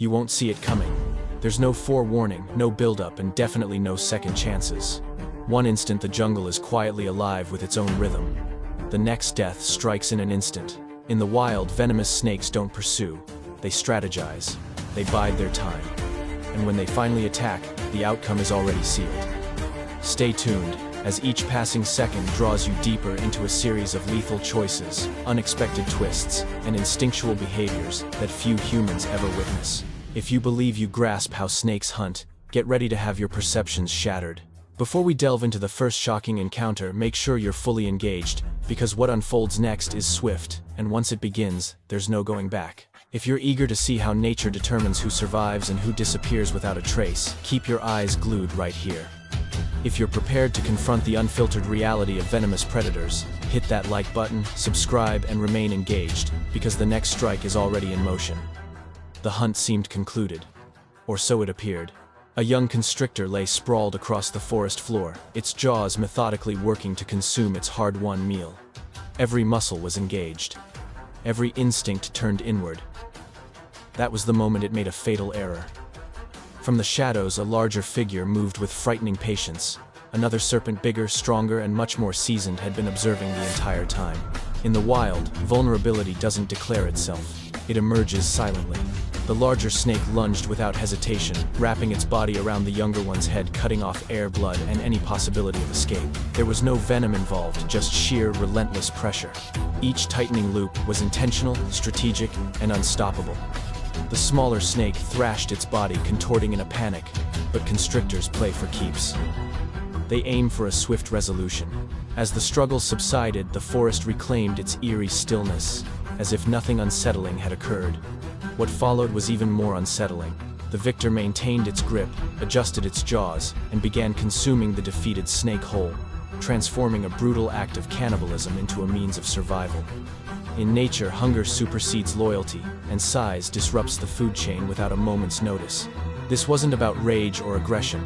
You won't see it coming. There's no forewarning, no buildup, and definitely no second chances. One instant the jungle is quietly alive with its own rhythm. The next death strikes in an instant. In the wild, venomous snakes don't pursue. They strategize. They bide their time. And when they finally attack, the outcome is already sealed. Stay tuned, as each passing second draws you deeper into a series of lethal choices, unexpected twists, and instinctual behaviors that few humans ever witness. If you believe you grasp how snakes hunt, get ready to have your perceptions shattered. Before we delve into the first shocking encounter, make sure you're fully engaged, because what unfolds next is swift, and once it begins, there's no going back. If you're eager to see how nature determines who survives and who disappears without a trace, keep your eyes glued right here. If you're prepared to confront the unfiltered reality of venomous predators, hit that like button, subscribe, and remain engaged, because the next strike is already in motion. The hunt seemed concluded. Or so it appeared. A young constrictor lay sprawled across the forest floor, its jaws methodically working to consume its hard-won meal. Every muscle was engaged. Every instinct turned inward. That was the moment it made a fatal error. From the shadows, a larger figure moved with frightening patience. Another serpent, bigger, stronger, and much more seasoned, had been observing the entire time. In the wild, vulnerability doesn't declare itself. It emerges silently. The larger snake lunged without hesitation, wrapping its body around the younger one's head, cutting off air, blood, and any possibility of escape. There was no venom involved, just sheer, relentless pressure. Each tightening loop was intentional, strategic, and unstoppable. The smaller snake thrashed its body, contorting in a panic, but constrictors play for keeps. They aim for a swift resolution. As the struggle subsided, the forest reclaimed its eerie stillness, as if nothing unsettling had occurred. What followed was even more unsettling. The victor maintained its grip, adjusted its jaws, and began consuming the defeated snake whole, transforming a brutal act of cannibalism into a means of survival. In nature, hunger supersedes loyalty, and size disrupts the food chain without a moment's notice. This wasn't about rage or aggression.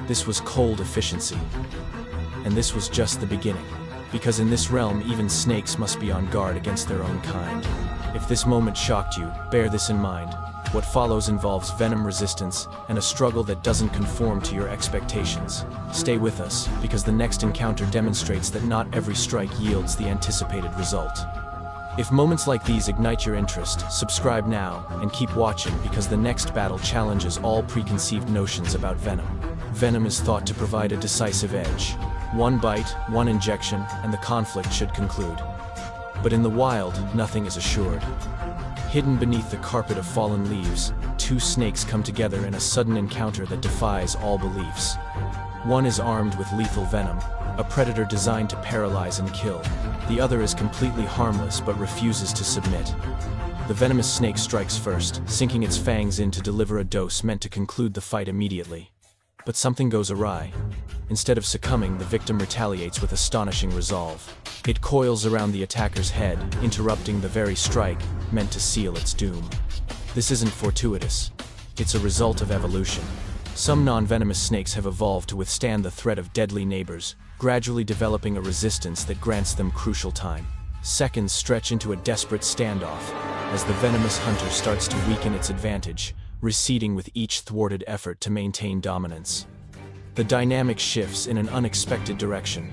This was cold efficiency. And this was just the beginning. Because in this realm, even snakes must be on guard against their own kind. If this moment shocked you, bear this in mind. What follows involves venom resistance and a struggle that doesn't conform to your expectations. Stay with us, because the next encounter demonstrates that not every strike yields the anticipated result. If moments like these ignite your interest, subscribe now and keep watching, because the next battle challenges all preconceived notions about venom. Venom is thought to provide a decisive edge. One bite, one injection, and the conflict should conclude. But in the wild, nothing is assured. Hidden beneath the carpet of fallen leaves, two snakes come together in a sudden encounter that defies all beliefs. One is armed with lethal venom, a predator designed to paralyze and kill. The other is completely harmless but refuses to submit. The venomous snake strikes first, sinking its fangs in to deliver a dose meant to conclude the fight immediately. But something goes awry. Instead of succumbing, the victim retaliates with astonishing resolve. It coils around the attacker's head, interrupting the very strike meant to seal its doom. This isn't fortuitous. It's a result of evolution. Some non-venomous snakes have evolved to withstand the threat of deadly neighbors, gradually developing a resistance that grants them crucial time. Seconds stretch into a desperate standoff, as the venomous hunter starts to weaken its advantage, receding with each thwarted effort to maintain dominance. The dynamic shifts in an unexpected direction.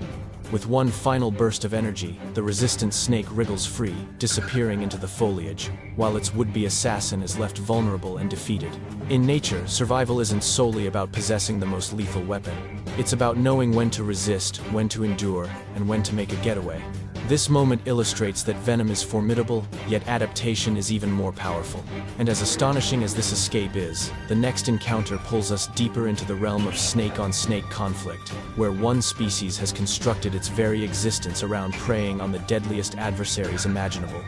With one final burst of energy, the resistant snake wriggles free, disappearing into the foliage, while its would-be assassin is left vulnerable and defeated. In nature, survival isn't solely about possessing the most lethal weapon. It's about knowing when to resist, when to endure, and when to make a getaway. This moment illustrates that venom is formidable, yet adaptation is even more powerful. And as astonishing as this escape is, the next encounter pulls us deeper into the realm of snake-on-snake conflict, where one species has constructed its very existence around preying on the deadliest adversaries imaginable.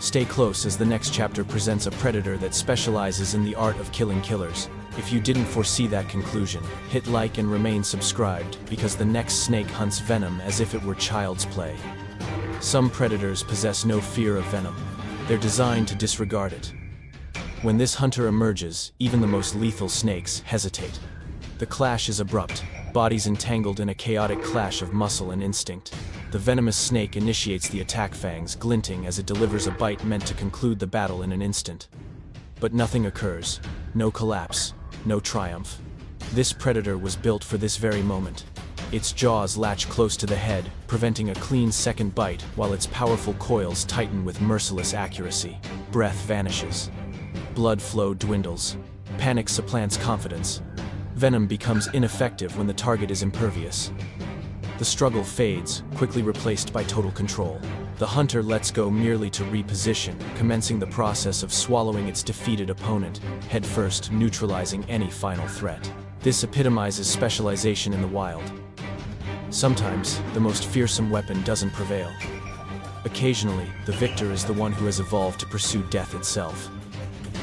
Stay close, as the next chapter presents a predator that specializes in the art of killing killers. If you didn't foresee that conclusion, hit like and remain subscribed, because the next snake hunts venom as if it were child's play. Some predators possess no fear of venom. They're designed to disregard it. When this hunter emerges, even the most lethal snakes hesitate. The clash is abrupt, bodies entangled in a chaotic clash of muscle and instinct. The venomous snake initiates the attack, fangs glinting as it delivers a bite meant to conclude the battle in an instant. But nothing occurs. No collapse. No triumph. This predator was built for this very moment. Its jaws latch close to the head, preventing a clean second bite, while its powerful coils tighten with merciless accuracy. Breath vanishes. Blood flow dwindles. Panic supplants confidence. Venom becomes ineffective when the target is impervious. The struggle fades, quickly replaced by total control. The hunter lets go merely to reposition, commencing the process of swallowing its defeated opponent, headfirst neutralizing any final threat. This epitomizes specialization in the wild. Sometimes, the most fearsome weapon doesn't prevail. Occasionally, the victor is the one who has evolved to pursue death itself.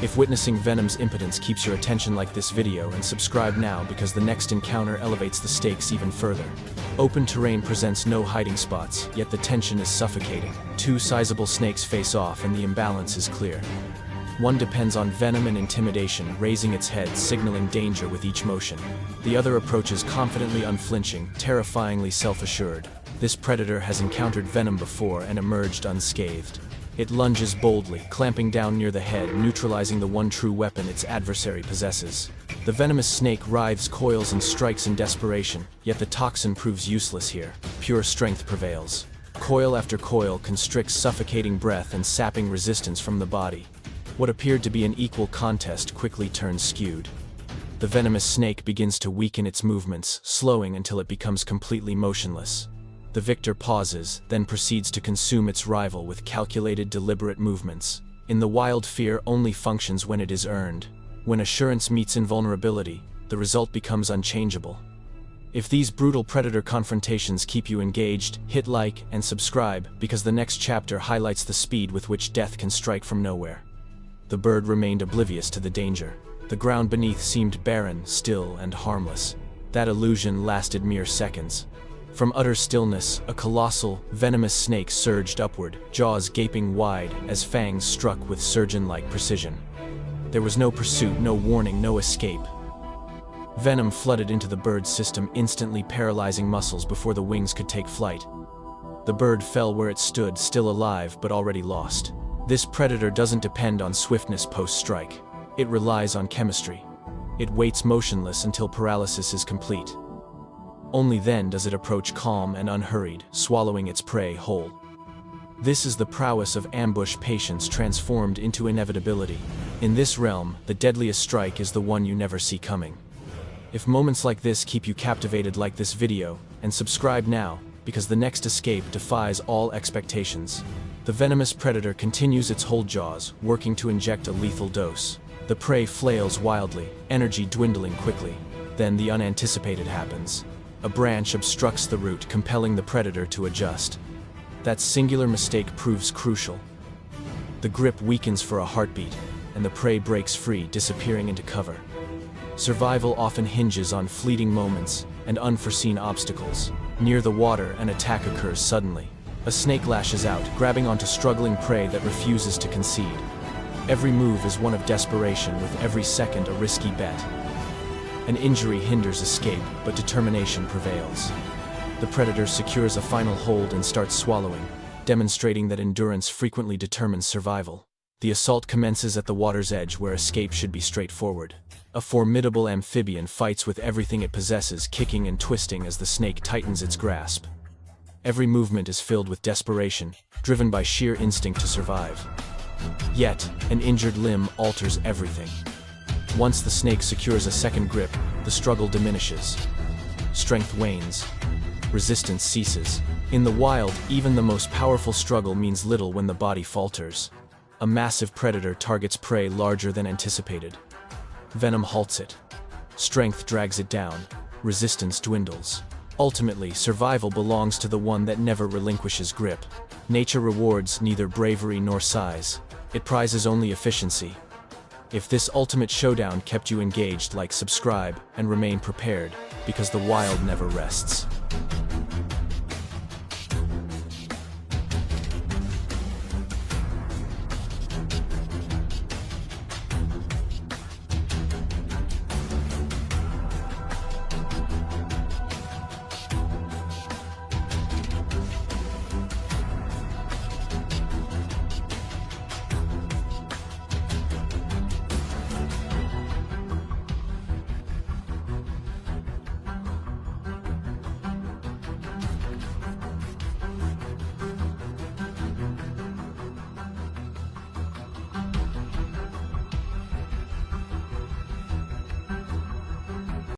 If witnessing Venom's impotence keeps your attention, like this video and subscribe now, because the next encounter elevates the stakes even further. Open terrain presents no hiding spots, yet the tension is suffocating. Two sizable snakes face off and the imbalance is clear. One depends on venom and intimidation, raising its head, signaling danger with each motion. The other approaches confidently, unflinching, terrifyingly self-assured. This predator has encountered venom before and emerged unscathed. It lunges boldly, clamping down near the head, neutralizing the one true weapon its adversary possesses. The venomous snake writhes, coils, and strikes in desperation, yet the toxin proves useless here. Pure strength prevails. Coil after coil constricts, suffocating breath and sapping resistance from the body. What appeared to be an equal contest quickly turns skewed. The venomous snake begins to weaken its movements, slowing until it becomes completely motionless. The victor pauses, then proceeds to consume its rival with calculated, deliberate movements. In the wild, fear only functions when it is earned. When assurance meets invulnerability, the result becomes unchangeable. If these brutal predator confrontations keep you engaged, hit like and subscribe, because the next chapter highlights the speed with which death can strike from nowhere. The bird remained oblivious to the danger. The ground beneath seemed barren, still, and harmless. That illusion lasted mere seconds. From utter stillness, a colossal, venomous snake surged upward, jaws gaping wide as fangs struck with surgeon-like precision. There was no pursuit, no warning, no escape. Venom flooded into the bird's system, instantly paralyzing muscles before the wings could take flight. The bird fell where it stood, still alive but already lost. This predator doesn't depend on swiftness post-strike. It relies on chemistry. It waits motionless until paralysis is complete. Only then does it approach calm and unhurried, swallowing its prey whole. This is the prowess of ambush patience transformed into inevitability. In this realm, the deadliest strike is the one you never see coming. If moments like this keep you captivated, like this video, and subscribe now, because the next escape defies all expectations. The venomous predator continues its whole jaws, working to inject a lethal dose. The prey flails wildly, energy dwindling quickly. Then the unanticipated happens. A branch obstructs the route, compelling the predator to adjust. That singular mistake proves crucial. The grip weakens for a heartbeat, and the prey breaks free, disappearing into cover. Survival often hinges on fleeting moments and unforeseen obstacles. Near the water, an attack occurs suddenly. A snake lashes out, grabbing onto struggling prey that refuses to concede. Every move is one of desperation, with every second a risky bet. An injury hinders escape, but determination prevails. The predator secures a final hold and starts swallowing, demonstrating that endurance frequently determines survival. The assault commences at the water's edge, where escape should be straightforward. A formidable amphibian fights with everything it possesses, kicking and twisting as the snake tightens its grasp. Every movement is filled with desperation, driven by sheer instinct to survive. Yet, an injured limb alters everything. Once the snake secures a second grip, the struggle diminishes. Strength wanes. Resistance ceases. In the wild, even the most powerful struggle means little when the body falters. A massive predator targets prey larger than anticipated. Venom halts it. Strength drags it down. Resistance dwindles. Ultimately, survival belongs to the one that never relinquishes grip. Nature rewards neither bravery nor size. It prizes only efficiency. If this ultimate showdown kept you engaged, like, subscribe, and remain prepared, because the wild never rests.